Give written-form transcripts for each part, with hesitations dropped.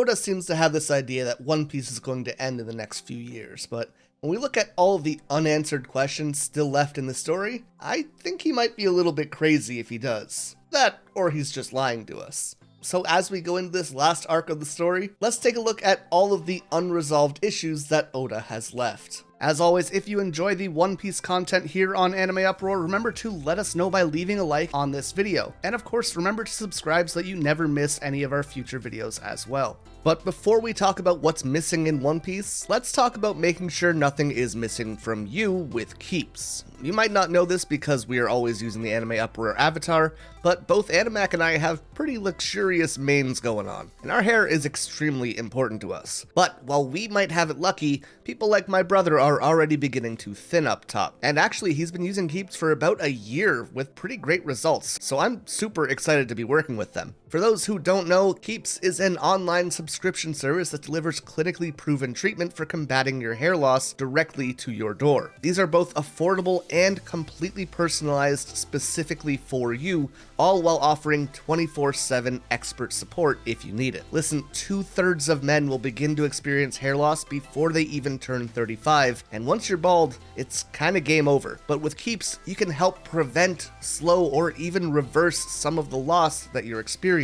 Oda seems to have this idea that One Piece is going to end in the next few years, but when we look at all of the unanswered questions still left in the story, I think he might be a little bit crazy if he does. That, or he's just lying to us. So as we go into this last arc of the story, let's take a look at all of the unresolved issues that Oda has left. As always, if you enjoy the One Piece content here on Anime Uproar, remember to let us know by leaving a like on this video. And of course, remember to subscribe so that you never miss any of our future videos as well. But before we talk about what's missing in One Piece, let's talk about making sure nothing is missing from you with keeps. You might not know this because we are always using the Anime Uproar avatar, but both Animac and I have pretty luxurious manes going on, and our hair is extremely important to us. But while we might have it lucky, people like my brother are already beginning to thin up top. And actually, he's been using keeps for about a year with pretty great results, so I'm super excited to be working with them. For those who don't know, Keeps is an online subscription service that delivers clinically proven treatment for combating your hair loss directly to your door. These are both affordable and completely personalized specifically for you, all while offering 24/7 expert support if you need it. Listen, 2/3 of men will begin to experience hair loss before they even turn 35, and once you're bald, it's kinda game over. But with Keeps, you can help prevent, slow, or even reverse some of the loss that you're experiencing.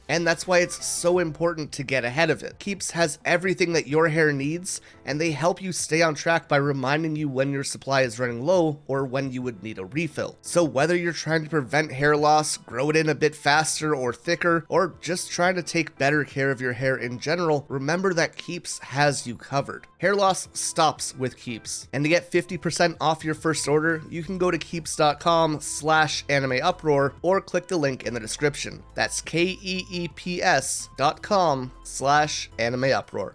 And that's why it's so important to get ahead of it. Keeps has everything that your hair needs, and they help you stay on track by reminding you when your supply is running low or when you would need a refill. So whether you're trying to prevent hair loss, grow it in a bit faster or thicker, or just trying to take better care of your hair in general, remember that Keeps has you covered. Hair loss stops with Keeps. And to get 50% off your first order, you can go to keeps.com/animeuproar or click the link in the description. That's keeps.com/animeuproar.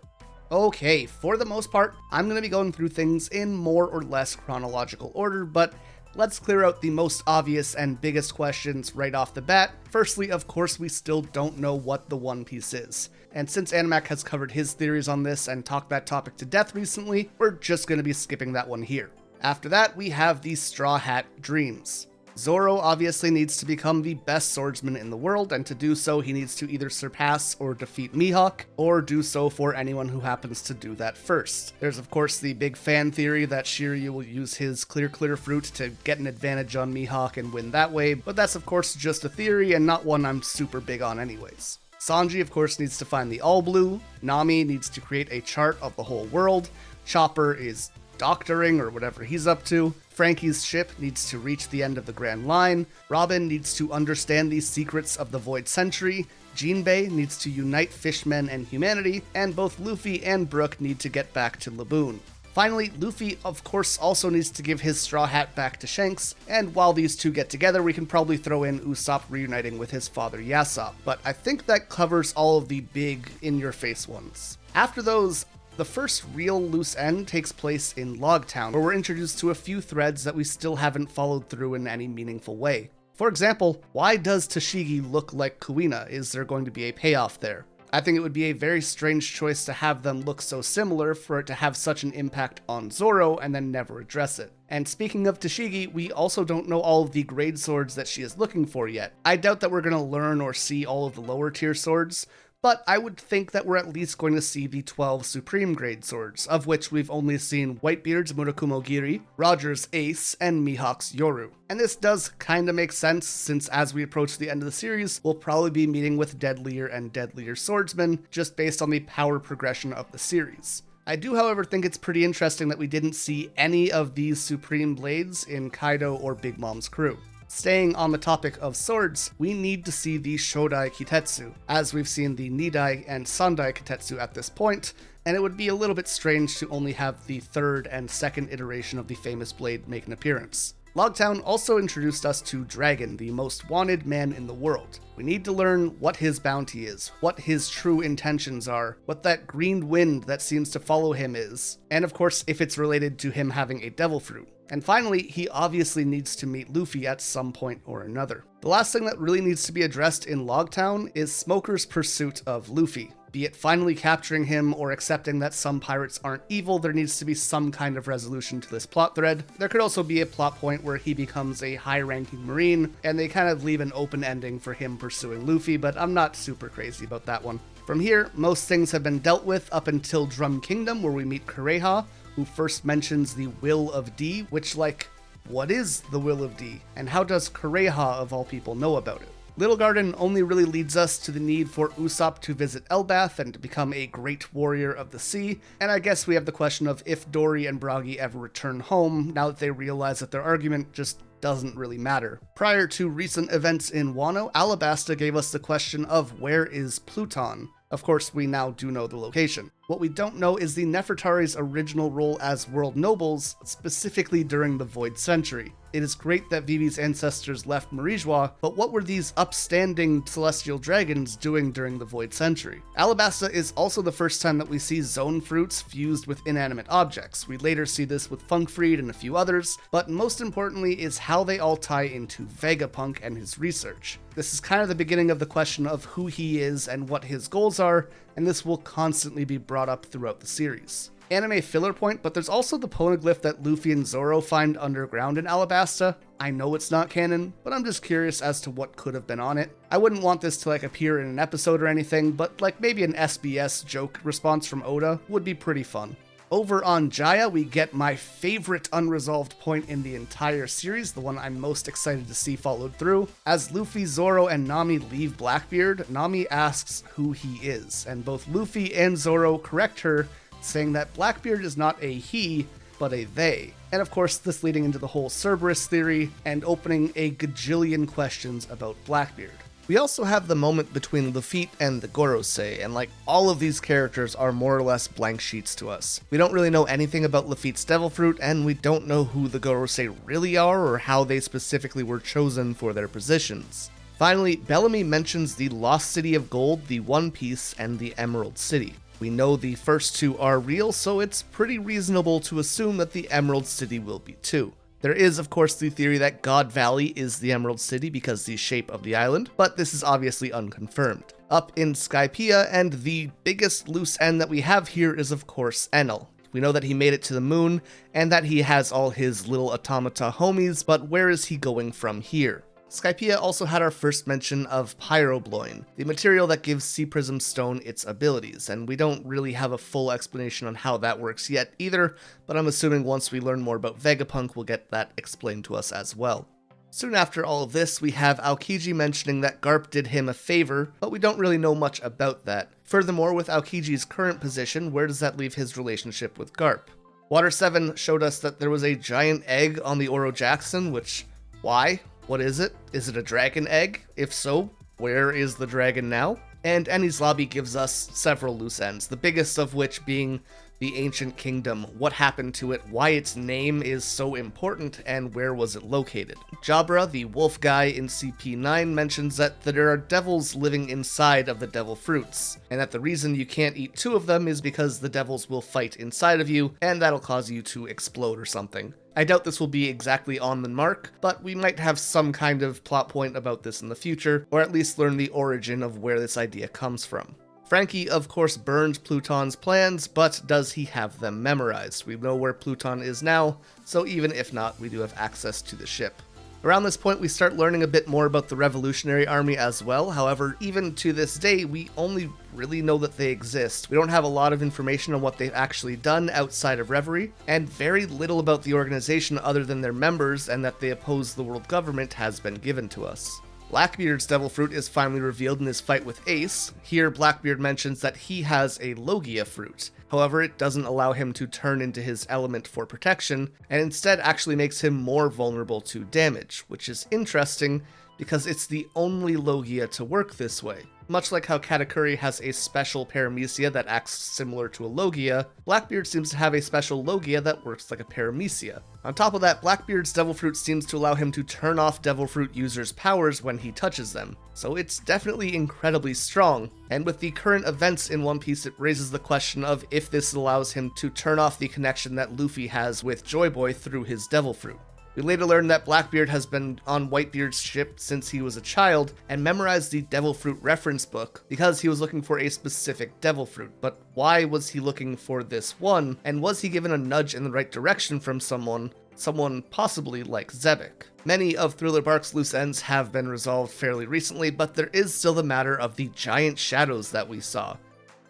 Okay, for the most part, I'm going to be going through things in more or less chronological order, but let's clear out the most obvious and biggest questions right off the bat. Firstly, of course, we still don't know what the One Piece is. And since Animac has covered his theories on this and talked that topic to death recently, we're just going to be skipping that one here. After that, we have the Straw Hat Dreams. Zoro obviously needs to become the best swordsman in the world, and to do so he needs to either surpass or defeat Mihawk, or do so for anyone who happens to do that first. There's of course the big fan theory that Shiryu will use his clear fruit to get an advantage on Mihawk and win that way, but that's of course just a theory and not one I'm super big on anyways. Sanji of course needs to find the All Blue, Nami needs to create a chart of the whole world, Chopper is doctoring or whatever he's up to, Frankie's ship needs to reach the end of the Grand Line, Robin needs to understand the secrets of the Void Century, Jinbei needs to unite fishmen and humanity, and both Luffy and Brook need to get back to Laboon. Finally, Luffy of course also needs to give his straw hat back to Shanks, and while these two get together we can probably throw in Usopp reuniting with his father Yasopp, but I think that covers all of the big in-your-face ones. After those, the first real loose end takes place in Logtown, where we're introduced to a few threads that we still haven't followed through in any meaningful way. For example, why does Tashigi look like Kuina? Is there going to be a payoff there? I think it would be a very strange choice to have them look so similar for it to have such an impact on Zoro and then never address it. And speaking of Tashigi, we also don't know all of the grade swords that she is looking for yet. I doubt that we're going to learn or see all of the lower tier swords, but I would think that we're at least going to see the 12 Supreme Grade swords, of which we've only seen Whitebeard's Murakumo Giri, Roger's Ace, and Mihawk's Yoru. And this does kinda make sense, since as we approach the end of the series, we'll probably be meeting with deadlier and deadlier swordsmen, just based on the power progression of the series. I do, however, think it's pretty interesting that we didn't see any of these Supreme Blades in Kaido or Big Mom's crew. Staying on the topic of swords, we need to see the Shodai Kitetsu, as we've seen the Nidai and Sandai Kitetsu at this point, and it would be a little bit strange to only have the third and second iteration of the famous blade make an appearance. Logtown also introduced us to Dragon, the most wanted man in the world. We need to learn what his bounty is, what his true intentions are, what that green wind that seems to follow him is, and of course if it's related to him having a devil fruit. And finally, he obviously needs to meet Luffy at some point or another. The last thing that really needs to be addressed in Logtown is Smoker's pursuit of Luffy. Be it finally capturing him or accepting that some pirates aren't evil, there needs to be some kind of resolution to this plot thread. There could also be a plot point where he becomes a high-ranking marine, and they kind of leave an open ending for him pursuing Luffy, but I'm not super crazy about that one. From here, most things have been dealt with up until Drum Kingdom, where we meet Kureha, who first mentions the Will of D, which, like, what is the Will of D? And how does Kureha, of all people, know about it? Little Garden only really leads us to the need for Usopp to visit Elbaf and to become a great warrior of the sea, and I guess we have the question of if Dory and Bragi ever return home, now that they realize that their argument just doesn't really matter. Prior to recent events in Wano, Alabasta gave us the question of where is Pluton? Of course, we now do know the location. What we don't know is the Nefertari's original role as world nobles, specifically during the Void Century. It is great that Vivi's ancestors left Marijoa, but what were these upstanding celestial dragons doing during the Void Century? Alabasta is also the first time that we see zone fruits fused with inanimate objects. We later see this with Funkfried and a few others, but most importantly is how they all tie into Vegapunk and his research. This is kind of the beginning of the question of who he is and what his goals are, and this will constantly be brought up throughout the series. Anime filler point, but there's also the poneglyph that Luffy and Zoro find underground in Alabasta. I know it's not canon, but I'm just curious as to what could have been on it. I wouldn't want this to appear in an episode or anything, but maybe an SBS joke response from Oda would be pretty fun. Over on Jaya, we get my favorite unresolved point in the entire series, the one I'm most excited to see followed through. As Luffy, Zoro, and Nami leave Blackbeard, Nami asks who he is, and both Luffy and Zoro correct her, saying that Blackbeard is not a he, but a they. And of course, this leading into the whole Cerberus theory and opening a gajillion questions about Blackbeard. We also have the moment between Lafitte and the Gorosei, and all of these characters are more or less blank sheets to us. We don't really know anything about Lafitte's Devil Fruit, and we don't know who the Gorosei really are or how they specifically were chosen for their positions. Finally, Bellamy mentions the Lost City of Gold, the One Piece, and the Emerald City. We know the first two are real, so it's pretty reasonable to assume that the Emerald City will be too. There is, of course, the theory that God Valley is the Emerald City because the shape of the island, but this is obviously unconfirmed. Up in Skypiea, and the biggest loose end that we have here is, of course, Enel. We know that he made it to the moon, and that he has all his little automata homies, but where is he going from here? Skypiea also had our first mention of Pyrobloin, the material that gives Sea Prism Stone its abilities, and we don't really have a full explanation on how that works yet either, but I'm assuming once we learn more about Vegapunk, we'll get that explained to us as well. Soon after all of this, we have Aokiji mentioning that Garp did him a favor, but we don't really know much about that. Furthermore, with Aokiji's current position, where does that leave his relationship with Garp? Water 7 showed us that there was a giant egg on the Oro Jackson, which, why? What is it? Is it a dragon egg? If so, where is the dragon now? And Eni's Lobby gives us several loose ends, the biggest of which being the Ancient Kingdom, what happened to it, why its name is so important, and where was it located. Jabra, the wolf guy in CP9, mentions that there are devils living inside of the devil fruits, and that the reason you can't eat two of them is because the devils will fight inside of you, and that'll cause you to explode or something. I doubt this will be exactly on the mark, but we might have some kind of plot point about this in the future, or at least learn the origin of where this idea comes from. Frankie, of course, burned Pluton's plans, but does he have them memorized? We know where Pluton is now, so even if not, we do have access to the ship. Around this point, we start learning a bit more about the Revolutionary Army as well. However, even to this day, we only really know that they exist. We don't have a lot of information on what they've actually done outside of Reverie, and very little about the organization other than their members and that they oppose the world government has been given to us. Blackbeard's Devil Fruit is finally revealed in his fight with Ace. Here, Blackbeard mentions that he has a Logia Fruit. However, it doesn't allow him to turn into his element for protection, and instead actually makes him more vulnerable to damage, which is interesting because it's the only Logia to work this way. Much like how Katakuri has a special paramecia that acts similar to a Logia, Blackbeard seems to have a special Logia that works like a paramecia. On top of that, Blackbeard's Devil Fruit seems to allow him to turn off Devil Fruit users' powers when he touches them, so it's definitely incredibly strong, and with the current events in One Piece, it raises the question of if this allows him to turn off the connection that Luffy has with Joy Boy through his Devil Fruit. We later learn that Blackbeard has been on Whitebeard's ship since he was a child and memorized the Devil Fruit reference book because he was looking for a specific Devil Fruit. But why was he looking for this one? And was he given a nudge in the right direction from someone someone possibly like Xebec. Many of Thriller Bark's loose ends have been resolved fairly recently, but there is still the matter of the giant shadows that we saw.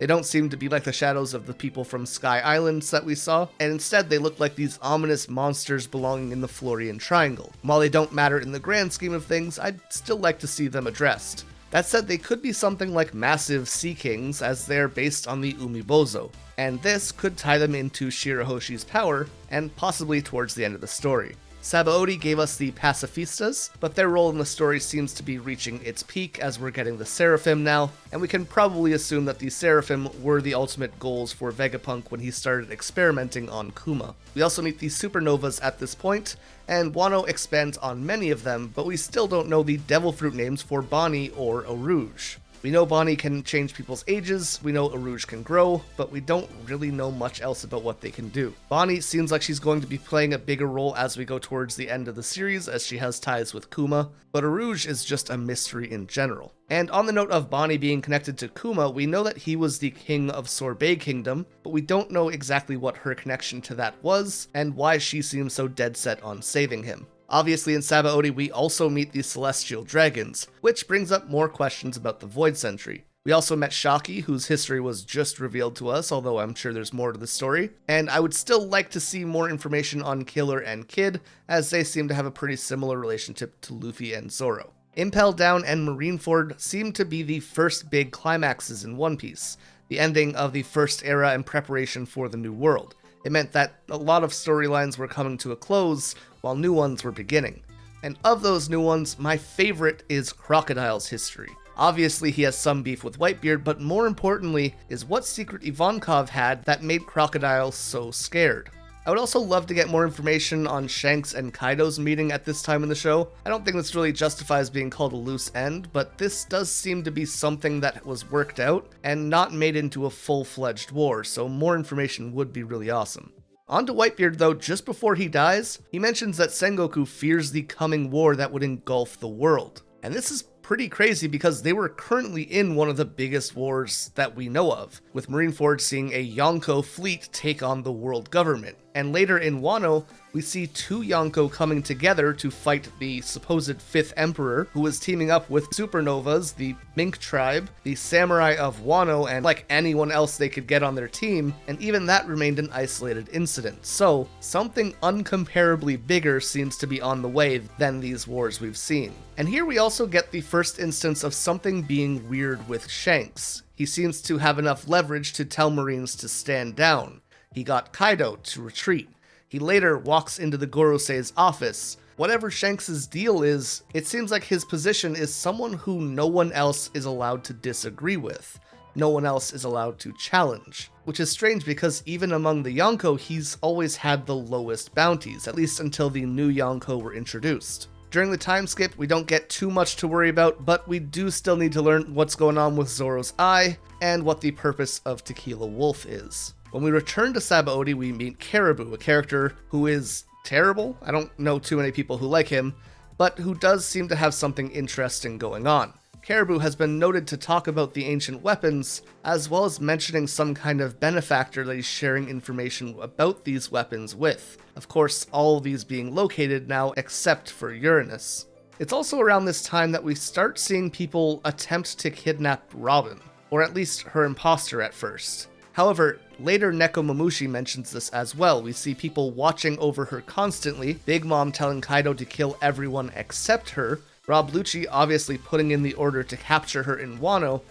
They don't seem to be like the shadows of the people from Sky Islands that we saw, and instead they look like these ominous monsters belonging in the Florian Triangle. While they don't matter in the grand scheme of things, I'd still like to see them addressed. That said, they could be something like massive sea kings, as they're based on the Umibozo, and this could tie them into Shirahoshi's power, and possibly towards the end of the story. Sabaody gave us the Pacifistas, but their role in the story seems to be reaching its peak as we're getting the Seraphim now, and we can probably assume that the Seraphim were the ultimate goals for Vegapunk when he started experimenting on Kuma. We also meet the Supernovas at this point, and Wano expands on many of them, but we still don't know the Devil Fruit names for Bonnie or Arouge. We know Bonnie can change people's ages, we know Arouge can grow, but we don't really know much else about what they can do. Bonnie seems like she's going to be playing a bigger role as we go towards the end of the series, as she has ties with Kuma, but Arouge is just a mystery in general. And on the note of Bonnie being connected to Kuma, we know that he was the king of Sorbet Kingdom, but we don't know exactly what her connection to that was, and why she seems so dead set on saving him. Obviously, in Sabaody, we also meet the Celestial Dragons, which brings up more questions about the Void Sentry. We also met Shaki, whose history was just revealed to us, although I'm sure there's more to the story, and I would still like to see more information on Killer and Kid, as they seem to have a pretty similar relationship to Luffy and Zoro. Impel Down and Marineford seem to be the first big climaxes in One Piece, the ending of the first era and preparation for the New World. It meant that a lot of storylines were coming to a close, while new ones were beginning. And of those new ones, my favorite is Crocodile's history. Obviously he has some beef with Whitebeard, but more importantly is what secret Ivankov had that made Crocodile so scared. I would also love to get more information on Shanks and Kaido's meeting at this time in the show. I don't think this really justifies being called a loose end, but this does seem to be something that was worked out and not made into a full-fledged war, so more information would be really awesome. On to Whitebeard though, just before he dies, he mentions that Sengoku fears the coming war that would engulf the world. And this is pretty crazy because they were currently in one of the biggest wars that we know of, with Marineford seeing a Yonko fleet take on the world government. And later in Wano, we see two Yonko coming together to fight the supposed fifth emperor, who is teaming up with Supernovas, the Mink tribe, the samurai of Wano, and like anyone else they could get on their team, and even that remained an isolated incident. So, something uncomparably bigger seems to be on the way than these wars we've seen. And here we also get the first instance of something being weird with Shanks. He seems to have enough leverage to tell Marines to stand down. He got Kaido to retreat. He later walks into the Gorosei's office. Whatever Shanks' deal is, it seems like his position is someone who no one else is allowed to disagree with. No one else is allowed to challenge. Which is strange because even among the Yonko, he's always had the lowest bounties, at least until the new Yonko were introduced. During the time skip, we don't get too much to worry about, but we do still need to learn what's going on with Zoro's eye, and what the purpose of Tequila Wolf is. When we return to Sabaody, we meet Caribou, a character who is terrible. I don't know too many people who like him, but who does seem to have something interesting going on. Caribou has been noted to talk about the ancient weapons, as well as mentioning some kind of benefactor that he's sharing information about these weapons with. Of course, all of these being located now except for Uranus. It's also around this time that we start seeing people attempt to kidnap Robin, or at least her imposter at first. However, later Nekomamushi mentions this as well. We see people watching over her constantly, Big Mom telling Kaido to kill everyone except her, Rob Lucci obviously putting in the order to capture her in Wano,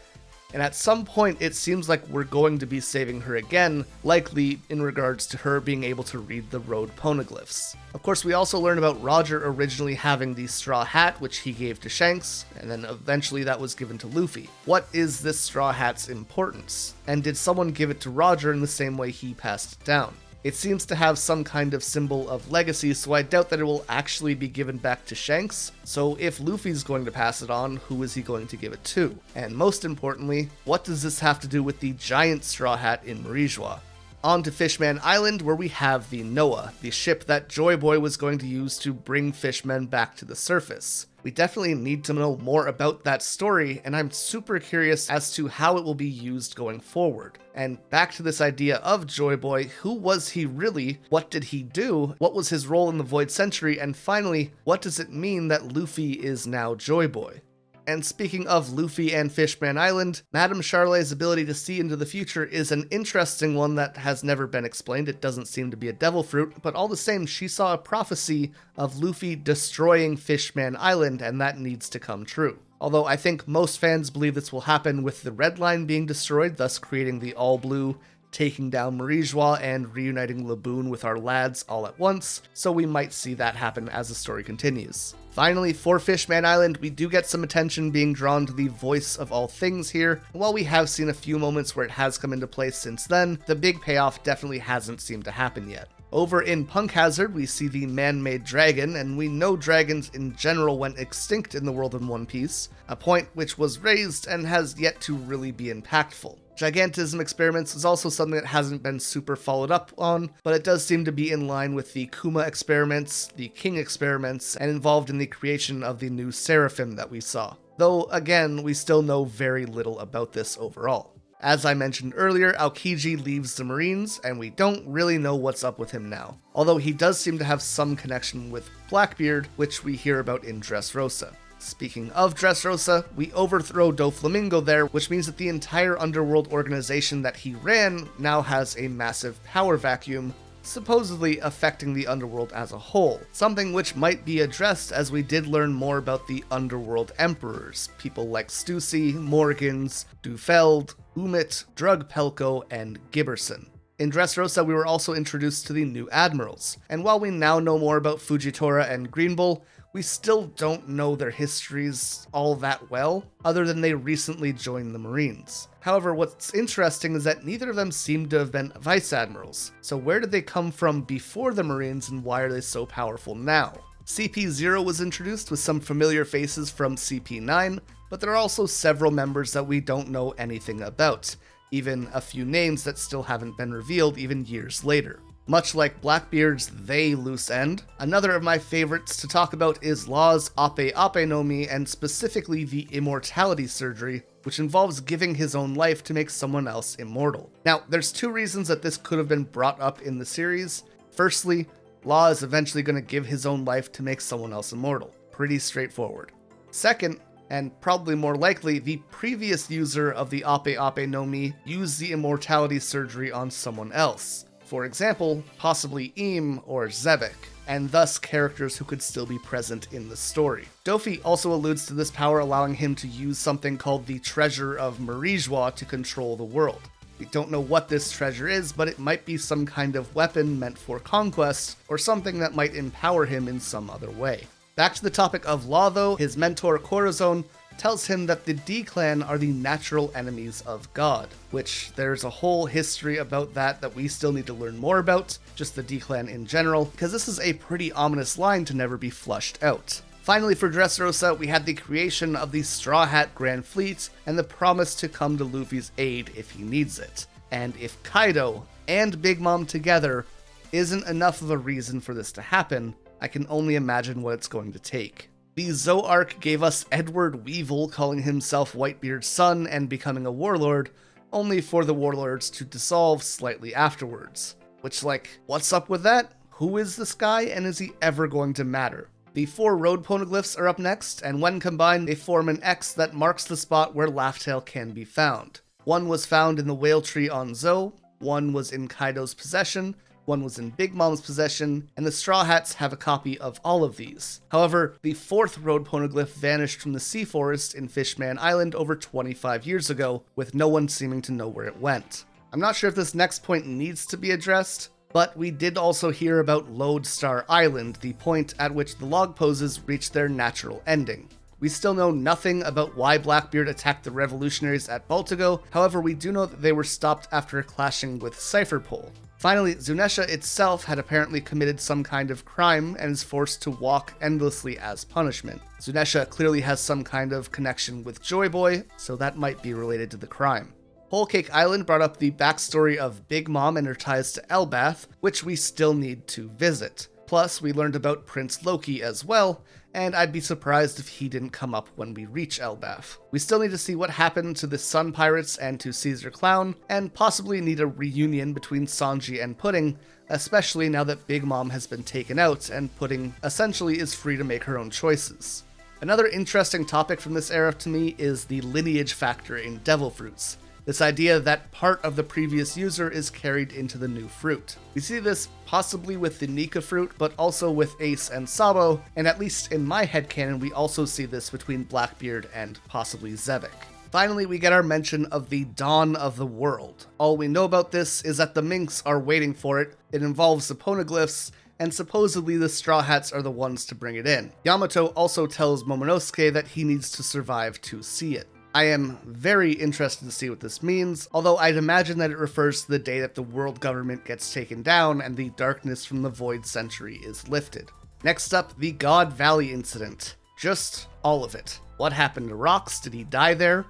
and at some point it seems like we're going to be saving her again, likely in regards to her being able to read the Road Poneglyphs. Of course, we also learn about Roger originally having the straw hat, which he gave to Shanks, and then eventually that was given to Luffy. What is this straw hat's importance? And did someone give it to Roger in the same way he passed it down? It seems to have some kind of symbol of legacy, so I doubt that it will actually be given back to Shanks. So if Luffy's going to pass it on, who is he going to give it to? And most importantly, what does this have to do with the giant straw hat in Marijoa? On to Fishman Island, where we have the Noah, the ship that Joy Boy was going to use to bring fishmen back to the surface. We definitely need to know more about that story, and I'm super curious as to how it will be used going forward. And back to this idea of Joy Boy, who was he really? What did he do? What was his role in the Void Century? And finally, what does it mean that Luffy is now Joy Boy? And speaking of Luffy and Fishman Island, Madame Charlet's ability to see into the future is an interesting one that has never been explained. It doesn't seem to be a devil fruit, but all the same, she saw a prophecy of Luffy destroying Fishman Island, and that needs to come true. Although I think most fans believe this will happen with the Red Line being destroyed, thus creating the all-blue, taking down Marijoa, and reuniting Laboon with our lads all at once, so we might see that happen as the story continues. Finally, for Fishman Island, we do get some attention being drawn to the voice of all things here. While we have seen a few moments where it has come into place since then, the big payoff definitely hasn't seemed to happen yet. Over in Punk Hazard, we see the man-made dragon, and we know dragons in general went extinct in the world in One Piece, a point which was raised and has yet to really be impactful. Gigantism experiments is also something that hasn't been super followed up on, but it does seem to be in line with the Kuma experiments, the King experiments, and involved in the creation of the new Seraphim that we saw. Though, again, we still know very little about this overall. As I mentioned earlier, Aokiji leaves the Marines, and we don't really know what's up with him now. Although he does seem to have some connection with Blackbeard, which we hear about in Dressrosa. Speaking of Dressrosa, we overthrow Doflamingo there, which means that the entire underworld organization that he ran now has a massive power vacuum, supposedly affecting the underworld as a whole, something which might be addressed as we did learn more about the underworld emperors, people like Stussy, Morgans, Dufeld, Umit, Drugpelko, and Gibberson. In Dressrosa, we were also introduced to the new admirals, and while we now know more about Fujitora and Green Bull, we still don't know their histories all that well, other than they recently joined the Marines. However, what's interesting is that neither of them seem to have been vice admirals, so where did they come from before the Marines and why are they so powerful now? CP0 was introduced with some familiar faces from CP9, but there are also several members that we don't know anything about, even a few names that still haven't been revealed even years later. Much like Blackbeard's They loose end, another of my favorites to talk about is Law's Ape Ape no Mi, and specifically the Immortality surgery, which involves giving his own life to make someone else immortal. Now, there's two reasons that this could have been brought up in the series. Firstly, Law is eventually going to give his own life to make someone else immortal. Pretty straightforward. Second, and probably more likely, the previous user of the Ape Ape no Mi used the Immortality surgery on someone else. For example, possibly Im or Xebec, and thus characters who could still be present in the story. Dofi also alludes to this power allowing him to use something called the Treasure of Marijoa to control the world. We don't know what this treasure is, but it might be some kind of weapon meant for conquest, or something that might empower him in some other way. Back to the topic of Law though, his mentor Corazon tells him that the D-Clan are the natural enemies of God, which there's a whole history about that we still need to learn more about, just the D-Clan in general, because this is a pretty ominous line to never be flushed out. Finally, for Dressrosa, we had the creation of the Straw Hat Grand Fleet, and the promise to come to Luffy's aid if he needs it. And if Kaido and Big Mom together isn't enough of a reason for this to happen, I can only imagine what it's going to take. The Zoe arc gave us Edward Weevil calling himself Whitebeard's son and becoming a warlord, only for the warlords to dissolve slightly afterwards. Which, what's up with that? Who is this guy, and is he ever going to matter? The 4 Road Poneglyphs are up next, and when combined, they form an X that marks the spot where Laugh-Tale can be found. One was found in the Whale Tree on Zoe, one was in Kaido's possession, one was in Big Mom's possession, and the Straw Hats have a copy of all of these. However, the 4th Road Poneglyph vanished from the Sea Forest in Fishman Island over 25 years ago, with no one seeming to know where it went. I'm not sure if this next point needs to be addressed, but we did also hear about Lodestar Island, the point at which the log poses reached their natural ending. We still know nothing about why Blackbeard attacked the revolutionaries at Baltigo, however we do know that they were stopped after clashing with Cypherpole. Finally, Zunesha itself had apparently committed some kind of crime and is forced to walk endlessly as punishment. Zunesha clearly has some kind of connection with Joy Boy, so that might be related to the crime. Whole Cake Island brought up the backstory of Big Mom and her ties to Elbaf, which we still need to visit. Plus, we learned about Prince Loki as well, and I'd be surprised if he didn't come up when we reach Elbaf. We still need to see what happened to the Sun Pirates and to Caesar Clown, and possibly need a reunion between Sanji and Pudding, especially now that Big Mom has been taken out and Pudding essentially is free to make her own choices. Another interesting topic from this era to me is the lineage factor in devil fruits. This idea that part of the previous user is carried into the new fruit. We see this possibly with the Nika fruit, but also with Ace and Sabo, and at least in my headcanon we also see this between Blackbeard and possibly Xebec. Finally, we get our mention of the dawn of the world. All we know about this is that the Minks are waiting for it, it involves the Poneglyphs, and supposedly the Straw Hats are the ones to bring it in. Yamato also tells Momonosuke that he needs to survive to see it. I am very interested to see what this means, although I'd imagine that it refers to the day that the world government gets taken down and the darkness from the Void Century is lifted. Next up, the God Valley incident. Just all of it. What happened to Rox? Did he die there?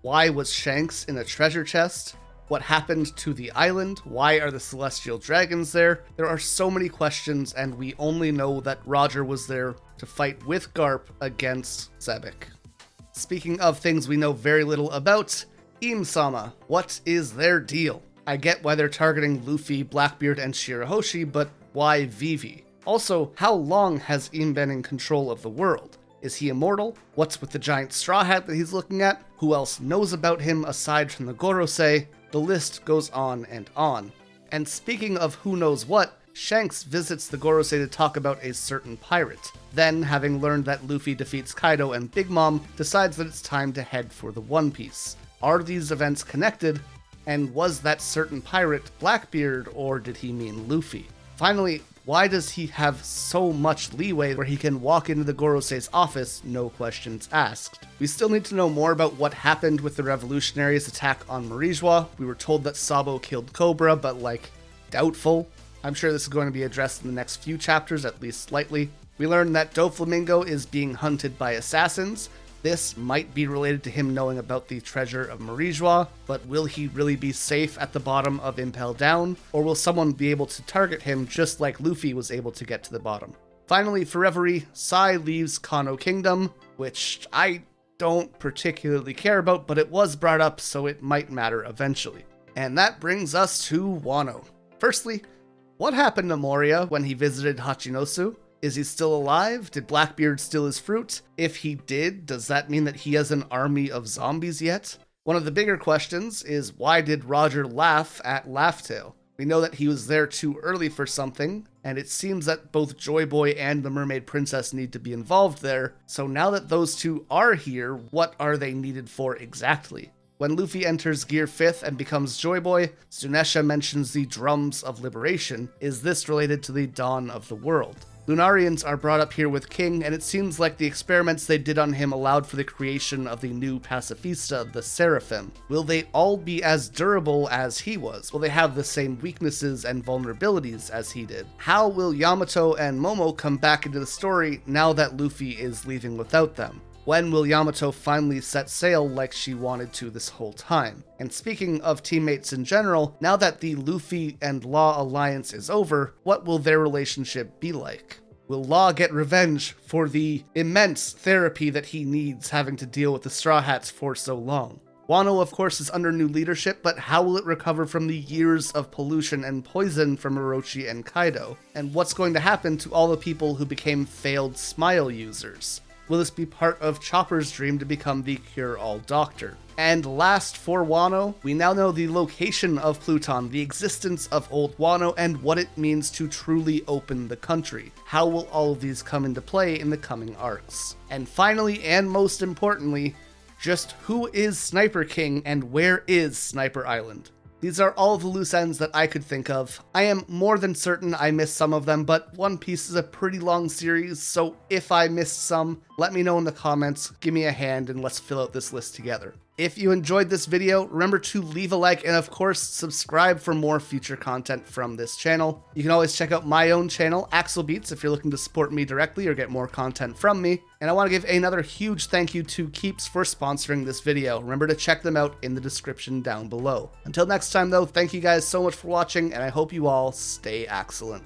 Why was Shanks in a treasure chest? What happened to the island? Why are the celestial dragons there? There are so many questions, and we only know that Roger was there to fight with Garp against Xebec. Speaking of things we know very little about, Imu-sama. What is their deal? I get why they're targeting Luffy, Blackbeard, and Shirahoshi, but why Vivi? Also, how long has Im been in control of the world? Is he immortal? What's with the giant straw hat that he's looking at? Who else knows about him aside from the Gorosei? The list goes on and on. And speaking of who knows what, Shanks visits the Gorosei to talk about a certain pirate. Then, having learned that Luffy defeats Kaido and Big Mom, decides that it's time to head for the One Piece. Are these events connected? And was that certain pirate Blackbeard, or did he mean Luffy? Finally, why does he have so much leeway where he can walk into the Gorosei's office, no questions asked? We still need to know more about what happened with the revolutionaries' attack on Marijoa. We were told that Sabo killed Cobra, but doubtful. I'm sure this is going to be addressed in the next few chapters, at least slightly. We learned that Doflamingo is being hunted by assassins. This might be related to him knowing about the treasure of Marijoa, but will he really be safe at the bottom of Impel Down? Or will someone be able to target him just like Luffy was able to get to the bottom? Finally, for Reverie, Sai leaves Kano Kingdom, which I don't particularly care about, but it was brought up, so it might matter eventually. And that brings us to Wano. Firstly, what happened to Moria when he visited Hachinosu? Is he still alive? Did Blackbeard steal his fruit? If he did, does that mean that he has an army of zombies yet? One of the bigger questions is, why did Roger laugh at Laughtail? We know that he was there too early for something, and it seems that both Joy Boy and the Mermaid Princess need to be involved there, so now that those two are here, what are they needed for exactly? When Luffy enters Gear 5th and becomes Joy Boy, Zunesha mentions the Drums of Liberation. Is this related to the dawn of the world? Lunarians are brought up here with King, and it seems like the experiments they did on him allowed for the creation of the new pacifista, the Seraphim. Will they all be as durable as he was? Will they have the same weaknesses and vulnerabilities as he did? How will Yamato and Momo come back into the story now that Luffy is leaving without them? When will Yamato finally set sail like she wanted to this whole time? And speaking of teammates in general, now that the Luffy and Law alliance is over, what will their relationship be like? Will Law get revenge for the immense therapy that he needs having to deal with the Straw Hats for so long? Wano, of course, is under new leadership, but how will it recover from the years of pollution and poison from Orochi and Kaido? And what's going to happen to all the people who became failed Smile users? Will this be part of Chopper's dream to become the cure-all doctor? And last for Wano, we now know the location of Pluton, the existence of Old Wano, and what it means to truly open the country. How will all of these come into play in the coming arcs? And finally, and most importantly, just who is Sniper King and where is Sniper Island? These are all the loose ends that I could think of. I am more than certain I missed some of them, but One Piece is a pretty long series, so if I missed some, let me know in the comments, give me a hand, and let's fill out this list together. If you enjoyed this video, remember to leave a like and of course subscribe for more future content from this channel. You can always check out my own channel, AxelBeats, if you're looking to support me directly or get more content from me. And I want to give another huge thank you to Keeps for sponsoring this video. Remember to check them out in the description down below. Until next time though, thank you guys so much for watching and I hope you all stay excellent.